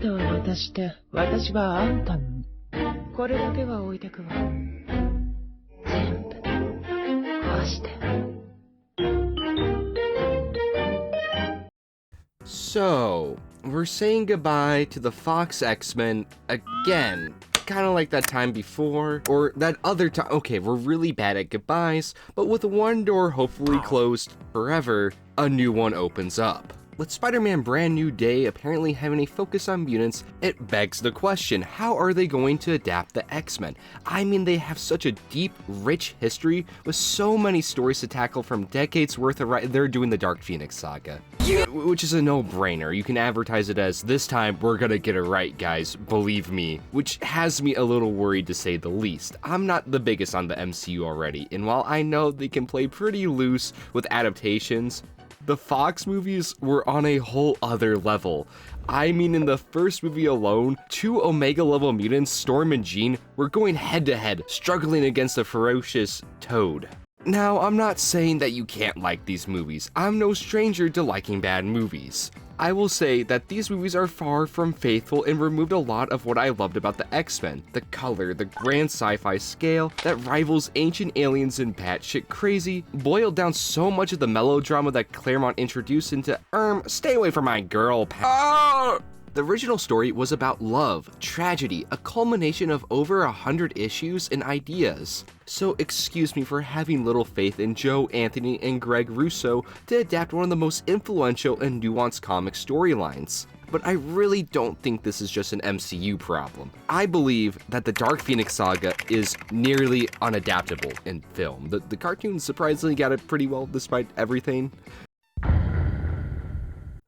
タを渡して、私はあんたの。これだけは置いてくわ。全部壊して。So, we're saying goodbye to the Fox X-Men again. Kind of like that time before, or that other time. Okay, we're really bad at goodbyes, but with one door hopefully closed forever, a new one opens up. With Spider-Man Brand New Day apparently having a focus on mutants, it begs the question, how are they going to adapt the X-Men? I mean, they have such a deep, rich history with so many stories to tackle from decades worth of they're doing the Dark Phoenix saga. Which is a no-brainer. You can advertise it as, this time we're gonna get it right, guys, believe me. Which has me a little worried to say the least. I'm not the biggest on the MCU already, and while I know they can play pretty loose with adaptations, the Fox movies were on a whole other level. I mean, in the first movie alone, 2 Omega-level mutants, Storm and Jean, were going head-to-head, struggling against a ferocious Toad. Now, I'm not saying that you can't like these movies. I'm no stranger to liking bad movies. I will say that these movies are far from faithful and removed a lot of what I loved about the X-Men. The color, the grand sci-fi scale that rivals Ancient Aliens and batshit crazy, boiled down so much of the melodrama that Claremont introduced into, stay away from my girl, pal. The original story was about love, tragedy, a culmination of over 100 issues and ideas. So excuse me for having little faith in Joe, Anthony, and Greg Russo to adapt one of the most influential and nuanced comic storylines. But I really don't think this is just an MCU problem. I believe that the Dark Phoenix saga is nearly unadaptable in film. The cartoon surprisingly got it pretty well despite everything.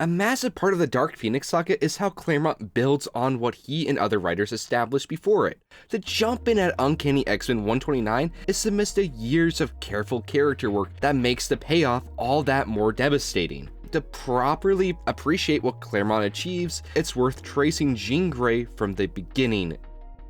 A massive part of the Dark Phoenix saga is how Claremont builds on what he and other writers established before it. To jump in at Uncanny X-Men 129 is to miss the years of careful character work that makes the payoff all that more devastating. To properly appreciate what Claremont achieves, it's worth tracing Jean Grey from the beginning.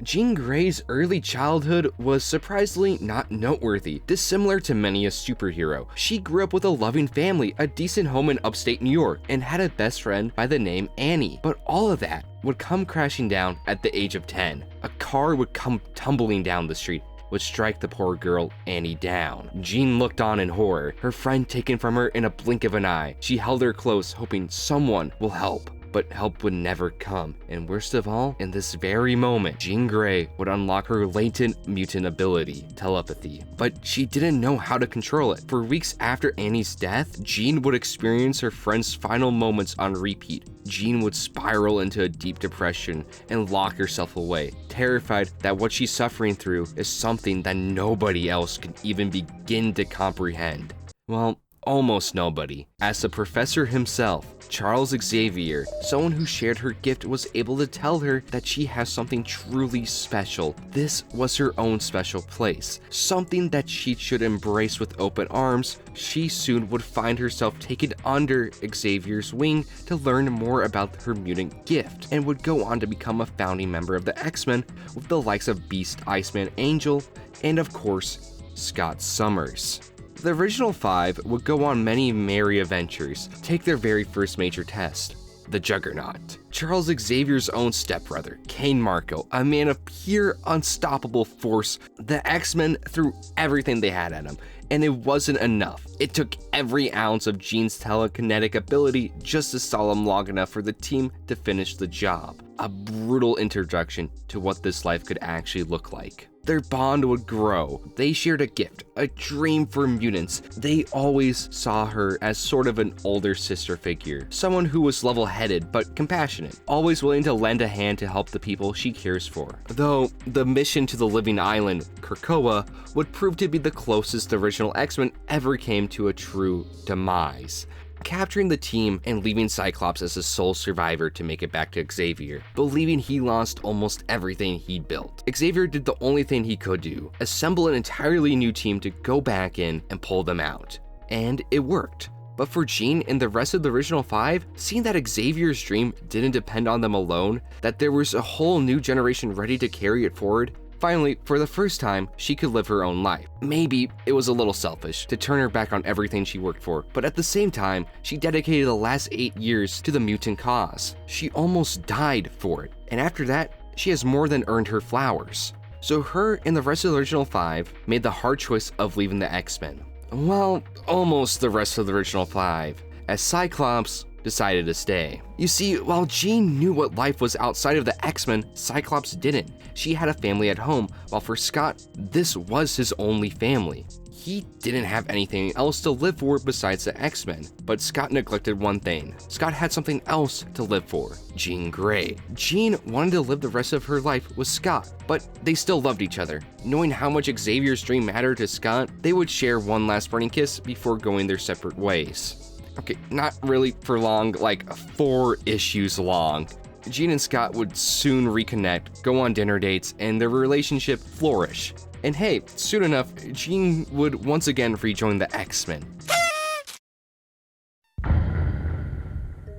Jean Grey's early childhood was surprisingly not noteworthy. Dissimilar to many a superhero, she grew up with a loving family, a decent home in upstate New York, and had a best friend by the name Annie. But all of that would come crashing down at the age of 10. A car would come tumbling down the street, would strike the poor girl Annie down. Jean looked on in horror, her friend taken from her in a blink of an eye. She held her close, hoping someone will help. But help would never come, and worst of all, in this very moment, Jean Grey would unlock her latent mutant ability, telepathy. But she didn't know how to control it. For weeks after Annie's death, Jean would experience her friend's final moments on repeat. Jean would spiral into a deep depression and lock herself away, terrified that what she's suffering through is something that nobody else can even begin to comprehend. Well, almost nobody. As the professor himself, Charles Xavier, someone who shared her gift, was able to tell her that she has something truly special. This was her own special place, something that she should embrace with open arms. She soon would find herself taken under Xavier's wing to learn more about her mutant gift, and would go on to become a founding member of the X-Men with the likes of Beast, Iceman, Angel, and of course, Scott Summers. The original 5 would go on many merry adventures, take their very first major test, the Juggernaut. Charles Xavier's own stepbrother, Kane Marco, a man of pure unstoppable force. The X-Men threw everything they had at him, and it wasn't enough. It took every ounce of Jean's telekinetic ability just to stall him long enough for the team to finish the job. A brutal introduction to what this life could actually look like. Their bond would grow. They shared a gift, a dream for mutants. They always saw her as sort of an older sister figure, someone who was level-headed but compassionate, always willing to lend a hand to help the people she cares for. Though the mission to the living island, Krakoa, would prove to be the closest the original X-Men ever came to a true demise, capturing the team and leaving Cyclops as the sole survivor to make it back to Xavier, believing he lost almost everything he'd built. Xavier did the only thing he could do, assemble an entirely new team to go back in and pull them out. And it worked. But for Jean and the rest of the original 5, seeing that Xavier's dream didn't depend on them alone, that there was a whole new generation ready to carry it forward, Finally, for the first time, she could live her own life. Maybe it was a little selfish to turn her back on everything she worked for, but at the same time, she dedicated the last 8 years to the mutant cause. She almost died for it, and after that, she has more than earned her flowers. So her and the rest of the original 5 made the hard choice of leaving the X-Men. Well, almost the rest of the original 5, as Cyclops decided to stay. You see, while Jean knew what life was outside of the X-Men, Cyclops didn't. She had a family at home, while for Scott, this was his only family. He didn't have anything else to live for besides the X-Men, but Scott neglected one thing. Scott had something else to live for: Jean Grey. Jean wanted to live the rest of her life with Scott, but they still loved each other. Knowing how much Xavier's dream mattered to Scott, they would share one last burning kiss before going their separate ways. Okay, not really for long, like 4 issues long. Jean and Scott would soon reconnect, go on dinner dates, and their relationship flourish. And hey, soon enough, Jean would once again rejoin the X-Men.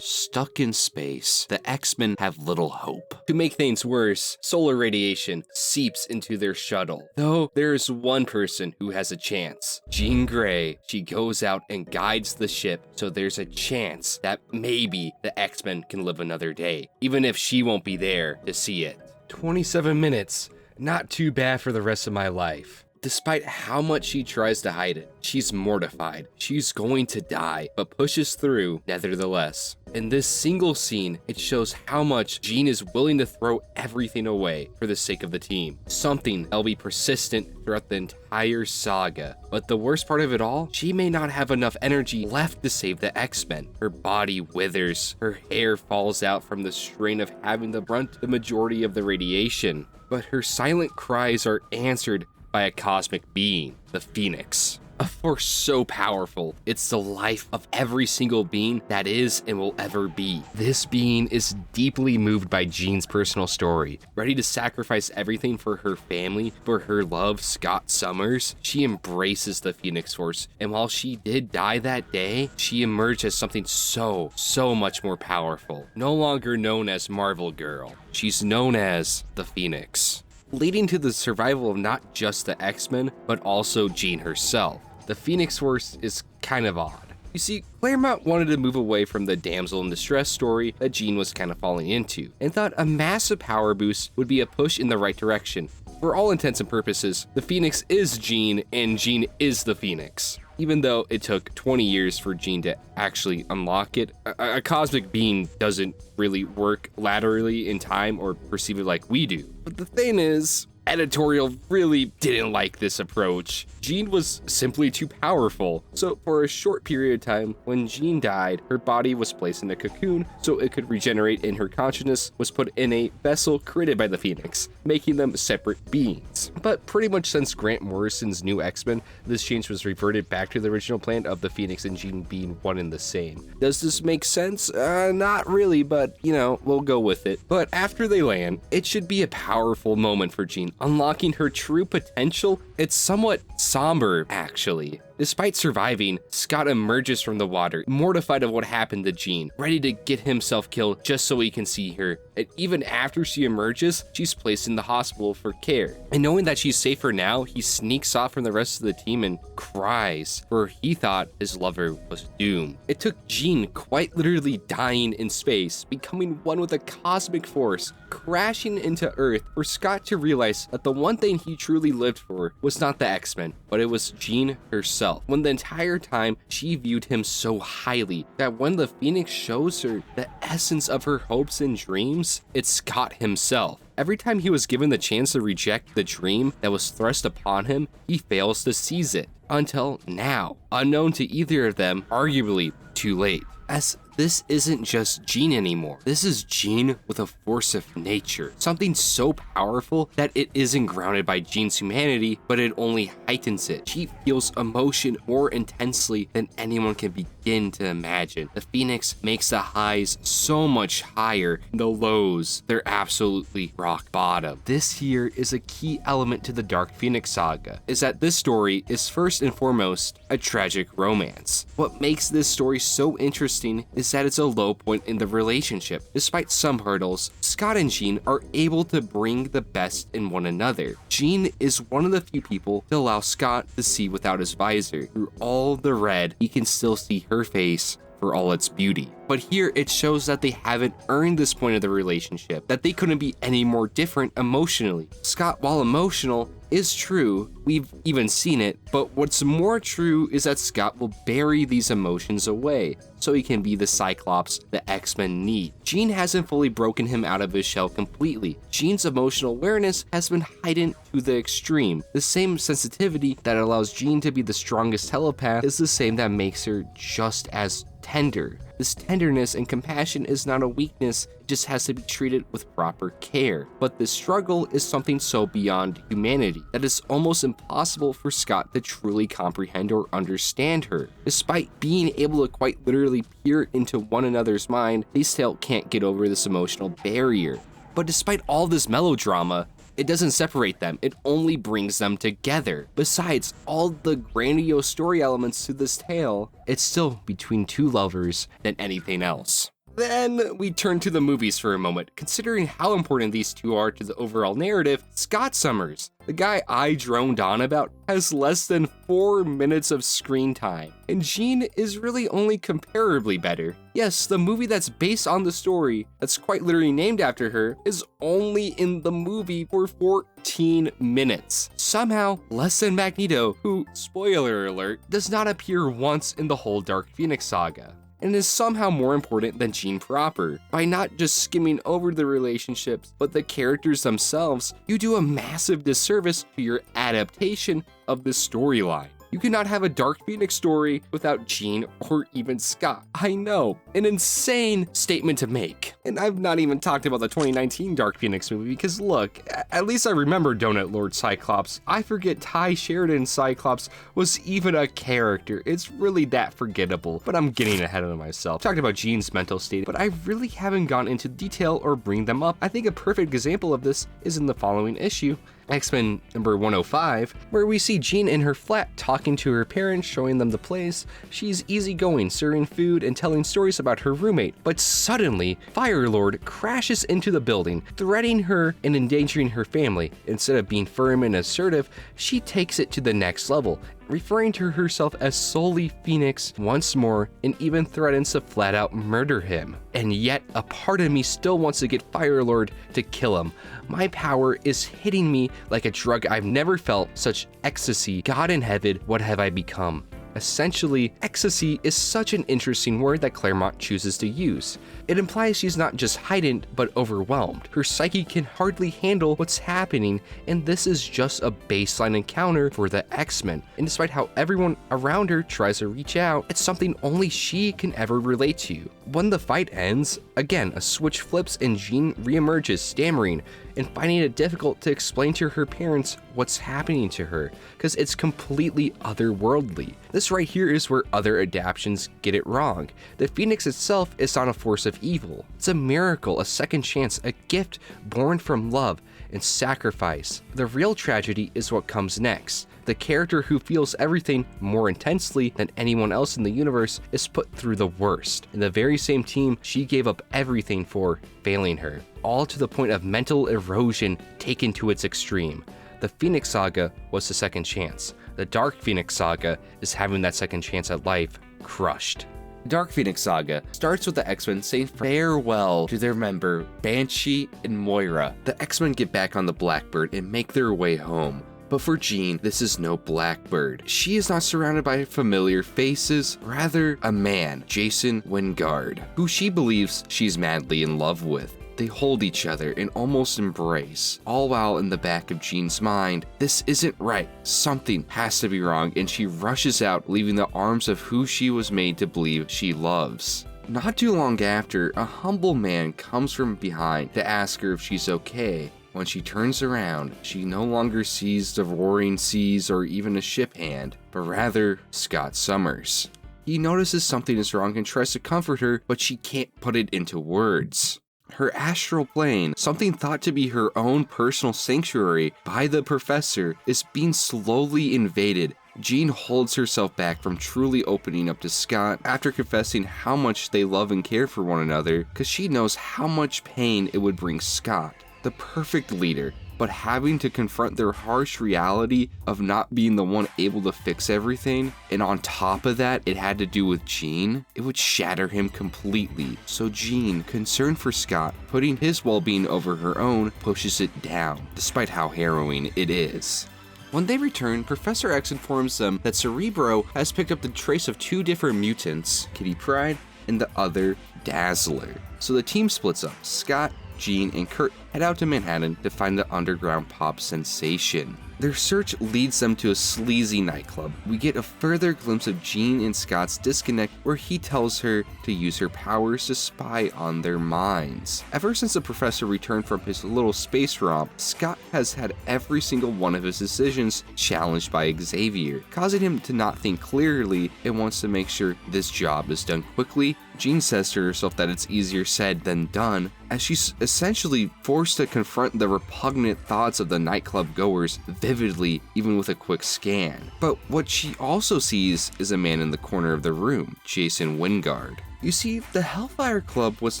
Stuck in space, the X-Men have little hope. To make things worse, solar radiation seeps into their shuttle. Though there's one person who has a chance. Jean Grey. She goes out and guides the ship, so there's a chance that maybe the X-Men can live another day, even if she won't be there to see it. 27 minutes. Not too bad for the rest of my life. Despite how much she tries to hide it, she's mortified. She's going to die, but pushes through nevertheless. In this single scene, it shows how much Jean is willing to throw everything away for the sake of the team. Something that'll be persistent throughout the entire saga. But the worst part of it all, she may not have enough energy left to save the X-Men. Her body withers, her hair falls out from the strain of having to brunt the majority of the radiation. But her silent cries are answered by a cosmic being, the Phoenix. A force so powerful, it's the life of every single being that is and will ever be. This being is deeply moved by Jean's personal story. Ready to sacrifice everything for her family, for her love, Scott Summers, she embraces the Phoenix Force. And while she did die that day, she emerged as something so much more powerful. No longer known as Marvel Girl, she's known as the Phoenix, leading to the survival of not just the X-Men, but also Jean herself. The Phoenix Force is kind of odd. You see, Claremont wanted to move away from the damsel in distress story that Jean was kind of falling into, and thought a massive power boost would be a push in the right direction. For all intents and purposes, the Phoenix is Jean, and Jean is the Phoenix. Even though it took 20 years for Jean to actually unlock it, a cosmic being doesn't really work laterally in time or perceive it like we do. But the thing is, editorial really didn't like this approach. Jean was simply too powerful. So for a short period of time, when Jean died, her body was placed in a cocoon so it could regenerate, and her consciousness was put in a vessel created by the Phoenix, making them separate beings. But pretty much since Grant Morrison's new X-Men, this change was reverted back to the original plan of the Phoenix and Jean being one and the same. Does this make sense? Not really, but you know, we'll go with it. But after they land, it should be a powerful moment for Jean, unlocking her true potential. It's somewhat somber, actually. Despite surviving, Scott emerges from the water, mortified of what happened to Jean, ready to get himself killed just so he can see her. And even after she emerges, she's placed in the hospital for care. And knowing that she's safer now, he sneaks off from the rest of the team and cries, for he thought his lover was doomed. It took Jean quite literally dying in space, becoming one with a cosmic force, crashing into Earth, for Scott to realize that the one thing he truly lived for was not the X-Men, but it was Jean herself. When the entire time she viewed him so highly that when the Phoenix shows her the essence of her hopes and dreams, it's Scott himself. Every time he was given the chance to reject the dream that was thrust upon him, he fails to seize it. Until now, unknown to either of them, arguably too late. As this isn't just Jean anymore. This is Jean with a force of nature. Something so powerful that it isn't grounded by Jean's humanity, but it only heightens it. She feels emotion more intensely than anyone can begin to imagine. The Phoenix makes the highs so much higher, and the lows, they're absolutely rock bottom. This here is a key element to the Dark Phoenix saga, is that this story is first and foremost a tragic romance. What makes this story so interesting is is that it's a low point in the relationship. Despite some hurdles, Scott and Jean are able to bring the best in one another. Jean is one of the few people to allow Scott to see without his visor. Through all the red, he can still see her face for all its beauty. But here it shows that they haven't earned this point of the relationship, that they couldn't be any more different emotionally. Scott, while emotional, is true, we've even seen it, but what's more true is that Scott will bury these emotions away so he can be the Cyclops the X-Men need. Jean hasn't fully broken him out of his shell completely. Jean's emotional awareness has been heightened to the extreme. The same sensitivity that allows Jean to be the strongest telepath is the same that makes her just as tender. This tenderness and compassion is not a weakness, it just has to be treated with proper care. But this struggle is something so beyond humanity that it's almost impossible for Scott to truly comprehend or understand her. Despite being able to quite literally peer into one another's mind, they still can't get over this emotional barrier. But despite all this melodrama, it doesn't separate them, it only brings them together. Besides all the grandiose story elements to this tale, it's still between two lovers than anything else. Then we turn to the movies for a moment. Considering how important these two are to the overall narrative, Scott Summers, the guy I droned on about, has less than 4 minutes of screen time, and Jean is really only comparably better. Yes, the movie that's based on the story, that's quite literally named after her, is only in the movie for 14 minutes. Somehow, less than Magneto, who, spoiler alert, does not appear once in the whole Dark Phoenix saga, and is somehow more important than Jean proper. By not just skimming over the relationships, but the characters themselves, you do a massive disservice to your adaptation of the storyline. You cannot have a Dark Phoenix story without Jean or even Scott. I know, an insane statement to make. And I've not even talked about the 2019 Dark Phoenix movie because look, at least I remember Donut Lord Cyclops. I forget Ty Sheridan's Cyclops was even a character. It's really that forgettable, but I'm getting ahead of myself. Talked about Jean's mental state, but I really haven't gone into detail or bring them up. I think a perfect example of this is in the following issue, X-Men number 105, where we see Jean in her flat talking to her parents, showing them the place. She's easygoing, serving food and telling stories about her roommate, but suddenly Firelord crashes into the building, threatening her and endangering her family. Instead of being firm and assertive, she takes it to the next level, referring to herself as solely Phoenix once more, and even threatens to flat out murder him. And yet, a part of me still wants to get Firelord to kill him. My power is hitting me like a drug I've never felt, such ecstasy. God in heaven, what have I become? Essentially, ecstasy is such an interesting word that Claremont chooses to use. It implies she's not just heightened, but overwhelmed. Her psyche can hardly handle what's happening, and this is just a baseline encounter for the X-Men. And despite how everyone around her tries to reach out, it's something only she can ever relate to. When the fight ends, again, a switch flips and Jean reemerges, stammering, and finding it difficult to explain to her parents what's happening to her, because it's completely otherworldly. This right here is where other adaptations get it wrong. The Phoenix itself is not a force of evil. It's a miracle, a second chance, a gift born from love and sacrifice. The real tragedy is what comes next. The character who feels everything more intensely than anyone else in the universe is put through the worst, and the very same team she gave up everything for, failing her, all to the point of mental erosion taken to its extreme. The Phoenix Saga was the second chance. The Dark Phoenix Saga is having that second chance at life crushed. The Dark Phoenix Saga starts with the X-Men saying farewell to their member Banshee and Moira. The X-Men get back on the Blackbird and make their way home. But for Jean, this is no Blackbird. She is not surrounded by familiar faces, rather a man, Jason Wingard, who she believes she's madly in love with. They hold each other and almost embrace, all while in the back of Jean's mind, this isn't right, something has to be wrong, and she rushes out, leaving the arms of who she was made to believe she loves. Not too long after, a humble man comes from behind to ask her if she's okay. When she turns around, she no longer sees the roaring seas or even a ship hand, but rather Scott Summers. He notices something is wrong and tries to comfort her, but she can't put it into words. Her astral plane, something thought to be her own personal sanctuary by the professor, is being slowly invaded Jean holds herself back from truly opening up to Scott after confessing how much they love and care for one another, because she knows how much pain it would bring Scott, the perfect leader, but having to confront their harsh reality of not being the one able to fix everything, and on top of that, it had to do with Jean, it would shatter him completely. So Jean, concerned for Scott, putting his well-being over her own, pushes it down, despite how harrowing it is. When they return, Professor X informs them that Cerebro has picked up the trace of 2 different mutants, Kitty Pryde and the other Dazzler. So the team splits up. Scott, Jean, and Kurt head out to Manhattan to find the underground pop sensation. Their search leads them to a sleazy nightclub. We get a further glimpse of Jean and Scott's disconnect, where he tells her to use her powers to spy on their minds. Ever since the professor returned from his little space romp, Scott has had every single one of his decisions challenged by Xavier, causing him to not think clearly and wants to make sure this job is done quickly. Jean says to herself that it's easier said than done, as she's essentially forced to confront the repugnant thoughts of the nightclub goers vividly, even with a quick scan. But what she also sees is a man in the corner of the room, Jason Wingard. You see, the Hellfire Club was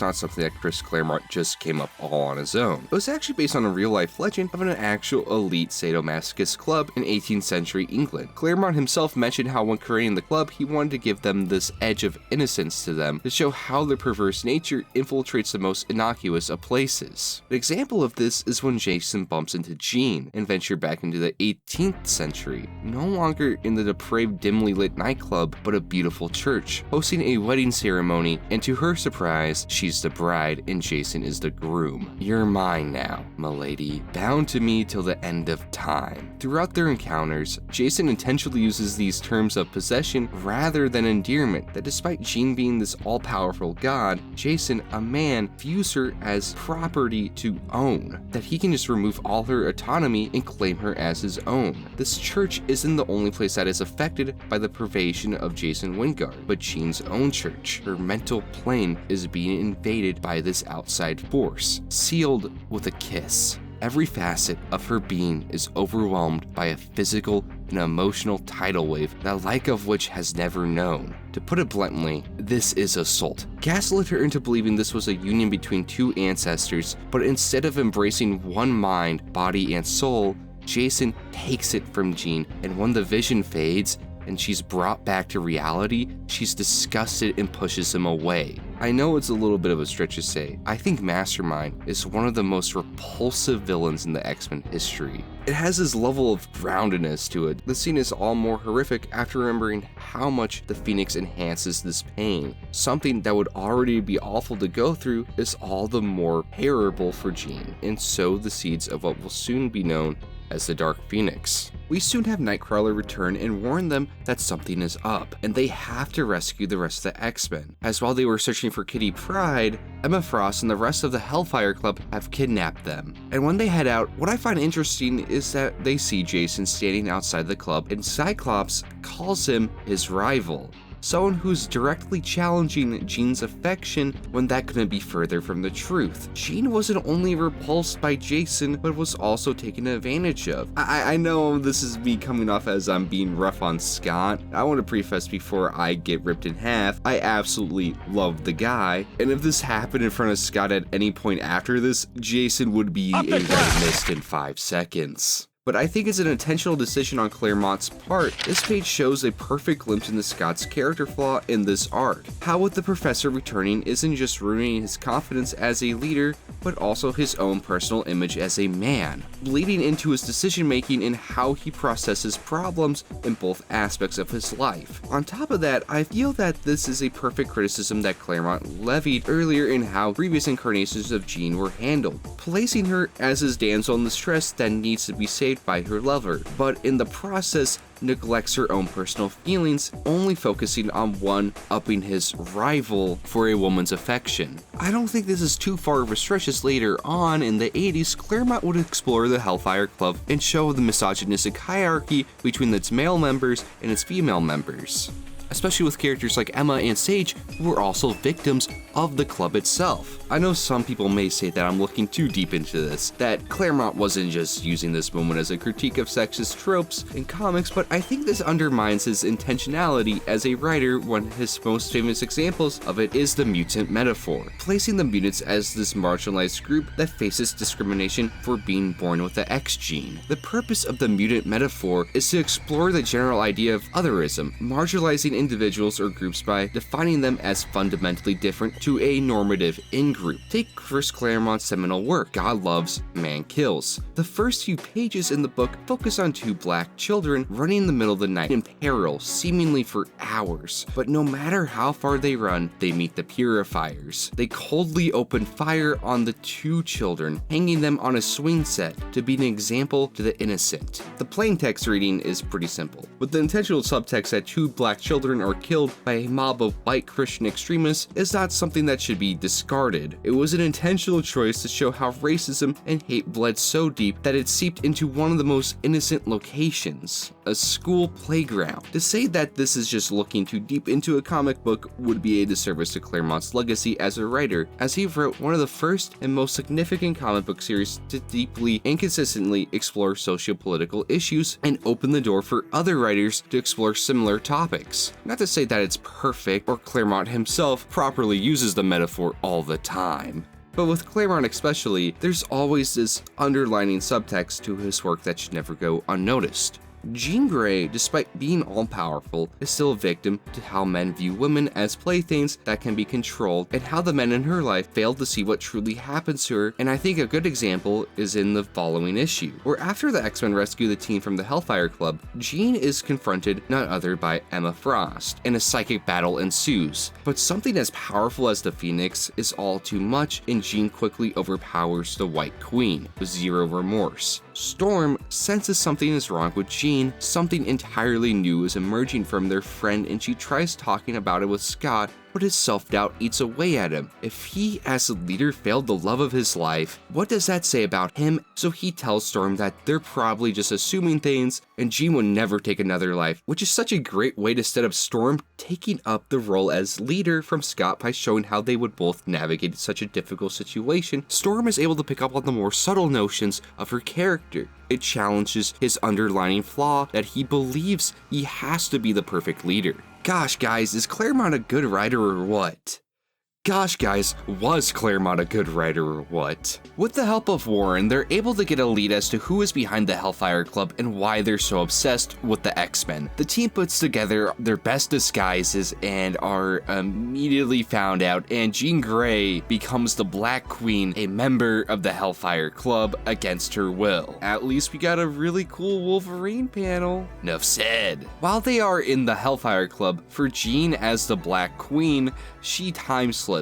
not something that Chris Claremont just came up all on his own. It was actually based on a real-life legend of an actual elite sadomasochist club in 18th century England. Claremont himself mentioned how when creating the club, he wanted to give them this edge of innocence to them to show how their perverse nature infiltrates the most innocuous of places. An example of this is when Jason bumps into Jean and venture back into the 18th century, no longer in the depraved, dimly lit nightclub, but a beautiful church, hosting a wedding ceremony, and to her surprise, she's the bride and Jason is the groom. You're mine now, milady, bound to me till the end of time. Throughout their encounters, Jason intentionally uses these terms of possession rather than endearment, that despite Jean being this all-powerful god, Jason, a man, views her as property to own, that he can just remove all her autonomy and claim her as his own. This church isn't the only place that is affected by the pervasion of Jason Wingard, but Jean's own church. Her mental plane is being invaded by this outside force, sealed with a kiss. Every facet of her being is overwhelmed by a physical and emotional tidal wave, the like of which has never known. To put it bluntly, this is assault. Gaslit her into believing this was a union between 2 ancestors, but instead of embracing one mind, body, and soul, Jason takes it from Jean, and when the vision fades, and she's brought back to reality, she's disgusted and pushes him away. I know it's a little bit of a stretch to say, I think Mastermind is one of the most repulsive villains in the X-Men history. It has this level of groundedness to it. The scene is all more horrific after remembering how much the Phoenix enhances this pain. Something that would already be awful to go through is all the more terrible for Jean, and sow the seeds of what will soon be known as the Dark Phoenix. We soon have Nightcrawler return and warn them that something is up, and they have to rescue the rest of the X-Men, as while they were searching for Kitty Pryde, Emma Frost and the rest of the Hellfire Club have kidnapped them. And when they head out, what I find interesting is that they see Jason standing outside the club, and Cyclops calls him his rival. Someone who's directly challenging Jean's affection when that couldn't be further from the truth. Jean wasn't only repulsed by Jason, but was also taken advantage of. I know this is me coming off as I'm being rough on Scott. I want to preface before I get ripped in half, I absolutely love the guy, and if this happened in front of Scott at any point after this, Jason would be a red mist in 5 seconds. But I think it's an intentional decision on Claremont's part. This page shows a perfect glimpse into Scott's character flaw in this arc. How with the professor returning isn't just ruining his confidence as a leader, but also his own personal image as a man, bleeding into his decision making and how he processes problems in both aspects of his life. On top of that, I feel that this is a perfect criticism that Claremont levied earlier in how previous incarnations of Jean were handled, placing her as his damsel in distress that needs to be saved by her lover, but in the process neglects her own personal feelings, only focusing on one-upping his rival for a woman's affection. I don't think this is too far of a stretch, as later on in the 80s, Claremont would explore the Hellfire Club and show the misogynistic hierarchy between its male members and its female members. especially with characters like Emma and Sage, who were also victims of the club itself. I know some people may say that I'm looking too deep into this, that Claremont wasn't just using this moment as a critique of sexist tropes in comics, but I think this undermines his intentionality as a writer when his most famous examples of it is the mutant metaphor, placing the mutants as this marginalized group that faces discrimination for being born with the X gene. The purpose of the mutant metaphor is to explore the general idea of otherism, marginalizing individuals or groups by defining them as fundamentally different to a normative in-group. Take Chris Claremont's seminal work, God Loves, Man Kills. The first few pages in the book focus on two black children running in the middle of the night in peril, seemingly for hours. But no matter how far they run, they meet the purifiers. They coldly open fire on the two children, hanging them on a swing set to be an example to the innocent. The plain text reading is pretty simple, with the intentional subtext that two black children are killed by a mob of white Christian extremists is not something that should be discarded. It was an intentional choice to show how racism and hate bled so deep that it seeped into one of the most innocent locations, a school playground. To say that this is just looking too deep into a comic book would be a disservice to Claremont's legacy as a writer, as he wrote one of the first and most significant comic book series to deeply and consistently explore socio-political issues and open the door for other writers to explore similar topics. Not to say that it's perfect or Claremont himself properly uses the metaphor all the time. But with Claremont especially, there's always this underlining subtext to his work that should never go unnoticed. Jean Grey, despite being all-powerful, is still a victim to how men view women as playthings that can be controlled and how the men in her life fail to see what truly happens to her, and I think a good example is in the following issue, where after the X-Men rescue the team from the Hellfire Club, Jean is confronted none other by Emma Frost, and a psychic battle ensues. But something as powerful as the Phoenix is all too much, and Jean quickly overpowers the White Queen with zero remorse. Storm senses something is wrong with Jean, something entirely new is emerging from their friend, and she tries talking about it with Scott, but his self-doubt eats away at him. If he, as a leader, failed the love of his life, what does that say about him? So he tells Storm that they're probably just assuming things, and Jean would never take another life, which is such a great way to set up Storm taking up the role as leader from Scott by showing how they would both navigate such a difficult situation. Storm is able to pick up on the more subtle notions of her character. It challenges his underlying flaw that he believes he has to be the perfect leader. Gosh guys, is Claremont a good writer or what? Gosh guys, was Claremont a good writer or what? With the help of Warren, they're able to get a lead as to who is behind the Hellfire Club and why they're so obsessed with the X-Men. The team puts together their best disguises and are immediately found out, and Jean Grey becomes the Black Queen, a member of the Hellfire Club against her will. At least we got a really cool Wolverine panel. Enough said. While they are in the Hellfire Club, for Jean as the Black Queen, she time slips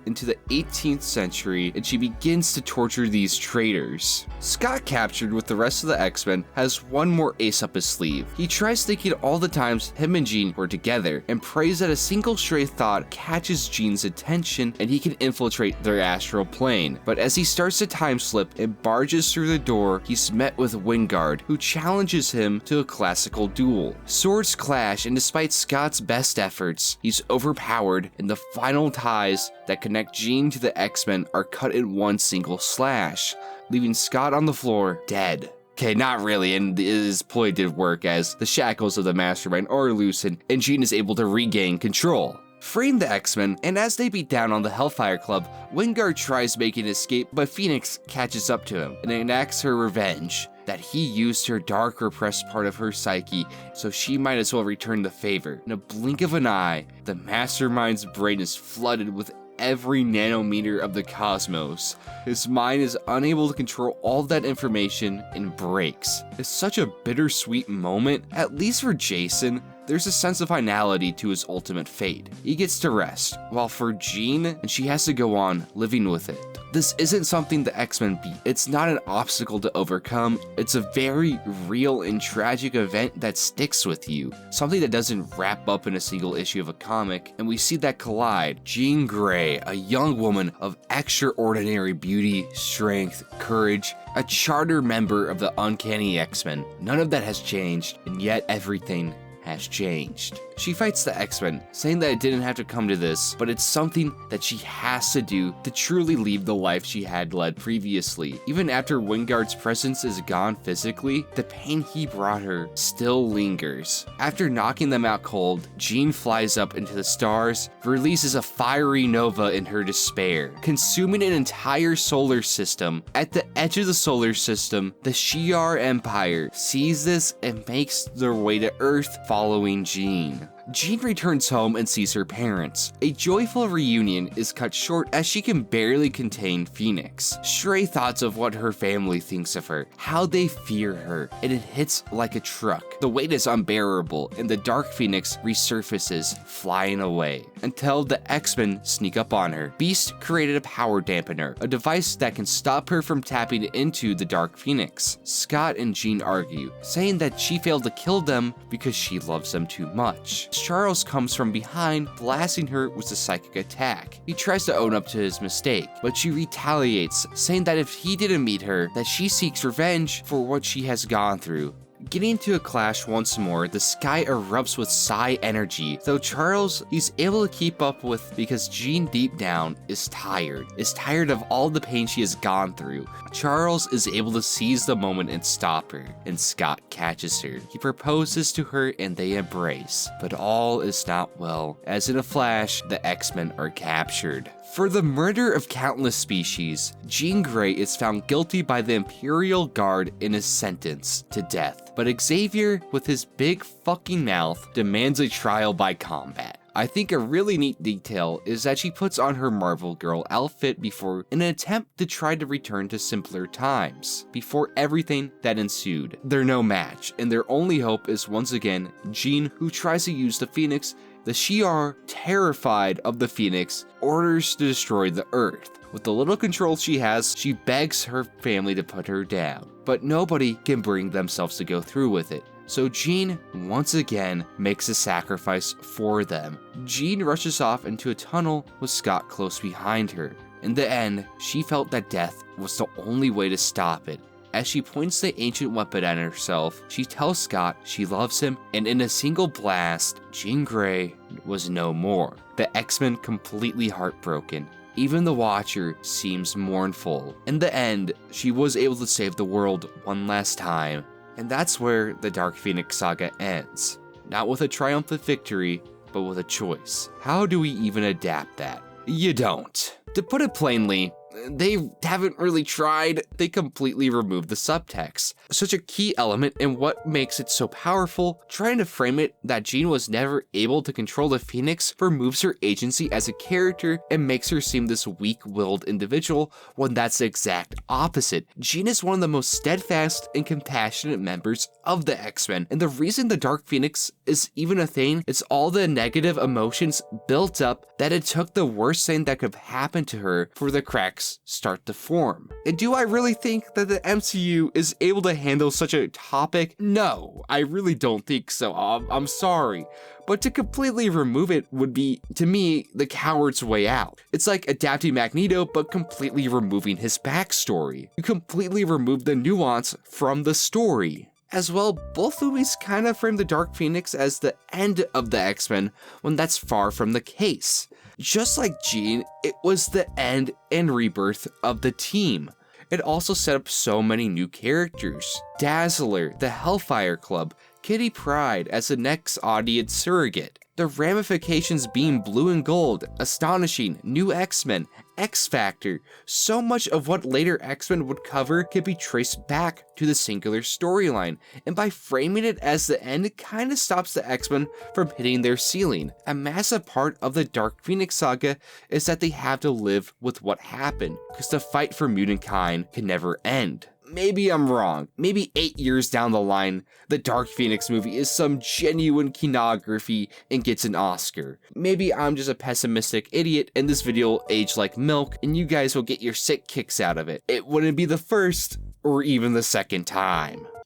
into the 18th century and she begins to torture these traitors. Scott, captured with the rest of the X-Men, has one more ace up his sleeve. He tries thinking all the times him and Jean were together and prays that a single stray thought catches Jean's attention and he can infiltrate their astral plane. But as he starts to time slip and barges through the door, he's met with Wingard, who challenges him to a classical duel. Swords clash, and despite Scott's best efforts, he's overpowered, and the final ties that connect Jean to the X-Men are cut in one single slash, leaving Scott on the floor dead. Okay, not really, and his ploy did work as the shackles of the Mastermind are loosened and Jean is able to regain control. Freeing the X-Men, and as they beat down on the Hellfire Club, Wingard tries making an escape, but Phoenix catches up to him and enacts her revenge. That he used her dark, repressed part of her psyche, so she might as well return the favor. In a blink of an eye, the Mastermind's brain is flooded with every nanometer of the cosmos. His mind is unable to control all that information and breaks. It's such a bittersweet moment, at least for Jason. There's a sense of finality to his ultimate fate. He gets to rest, while for Jean, and she has to go on living with it. This isn't something the X-Men beat. It's not an obstacle to overcome. It's a very real and tragic event that sticks with you. Something that doesn't wrap up in a single issue of a comic, and we see that collide. Jean Grey, a young woman of extraordinary beauty, strength, courage, a charter member of the Uncanny X-Men. None of that has changed, and yet everything has changed. She fights the X-Men, saying that it didn't have to come to this, but it's something that she has to do to truly leave the life she had led previously. Even after Wingard's presence is gone physically, the pain he brought her still lingers. After knocking them out cold, Jean flies up into the stars, releases a fiery nova in her despair, consuming an entire solar system. At the edge of the solar system, the Shi'ar Empire sees this and makes their way to Earth following Jean. Jean returns home and sees her parents. A joyful reunion is cut short as she can barely contain Phoenix. Stray thoughts of what her family thinks of her, how they fear her, and it hits like a truck. The weight is unbearable and the Dark Phoenix resurfaces, flying away, until the X-Men sneak up on her. Beast created a power dampener, a device that can stop her from tapping into the Dark Phoenix. Scott and Jean argue, saying that she failed to kill them because she loves them too much. Charles comes from behind, blasting her with a psychic attack. He tries to own up to his mistake, but she retaliates, saying that if he didn't meet her, that she seeks revenge for what she has gone through. Getting into a clash once more, the sky erupts with psi energy, though Charles he's able to keep up with because Jean deep down is tired of all the pain she has gone through. Charles is able to seize the moment and stop her, and Scott catches her. He proposes to her and they embrace, but all is not well, as in a flash, the X-Men are captured. For the murder of countless species, Jean Grey is found guilty by the Imperial Guard and is sentenced to death. But Xavier, with his big fucking mouth, demands a trial by combat. I think a really neat detail is that she puts on her Marvel Girl outfit before in an attempt to try to return to simpler times. Before everything that ensued, they're no match, and their only hope is once again Jean, who tries to use the Phoenix. The Shi'ar, terrified of the Phoenix, orders to destroy the Earth. With the little control she has, she begs her family to put her down, but nobody can bring themselves to go through with it. So Jean, once again, makes a sacrifice for them. Jean rushes off into a tunnel with Scott close behind her. In the end, she felt that death was the only way to stop it. As she points the ancient weapon at herself, she tells Scott she loves him, and in a single blast, Jean Grey was no more. The X-Men completely heartbroken. Even the Watcher seems mournful. In the end, she was able to save the world one last time, and that's where the Dark Phoenix saga ends. Not with a triumphant victory, but with a choice. How do we even adapt that? You don't. To put it plainly, they haven't really tried. They completely removed the subtext. Such a key element in what makes it so powerful. Trying to frame it that Jean was never able to control the Phoenix removes her agency as a character and makes her seem this weak-willed individual when that's the exact opposite. Jean is one of the most steadfast and compassionate members of the X-Men, and the reason the Dark Phoenix is even a thing is all the negative emotions built up that it took the worst thing that could happen to her for the cracks start to form. And do I really think that the MCU is able to handle such a topic? No, I really don't think so. I'm sorry. But to completely remove it would be, to me, the coward's way out. It's like adapting Magneto, but completely removing his backstory. You completely remove the nuance from the story. As well, both movies kind of frame the Dark Phoenix as the end of the X-Men, when that's far from the case. Just like Jean, it was the end and rebirth of the team. It also set up so many new characters. Dazzler, the Hellfire Club, Kitty Pryde as the next audience surrogate. The ramifications being blue and gold, astonishing, new X-Men, X-Factor. So much of what later X-Men would cover could be traced back to the singular storyline, and by framing it as the end, it kinda stops the X-Men from hitting their ceiling. A massive part of the Dark Phoenix saga is that they have to live with what happened, because the fight for mutant kind can never end. Maybe I'm wrong. Maybe 8 years down the line, the Dark Phoenix movie is some genuine kinography and gets an Oscar. Maybe I'm just a pessimistic idiot and this video will age like milk and you guys will get your sick kicks out of it. It wouldn't be the first or even the second time.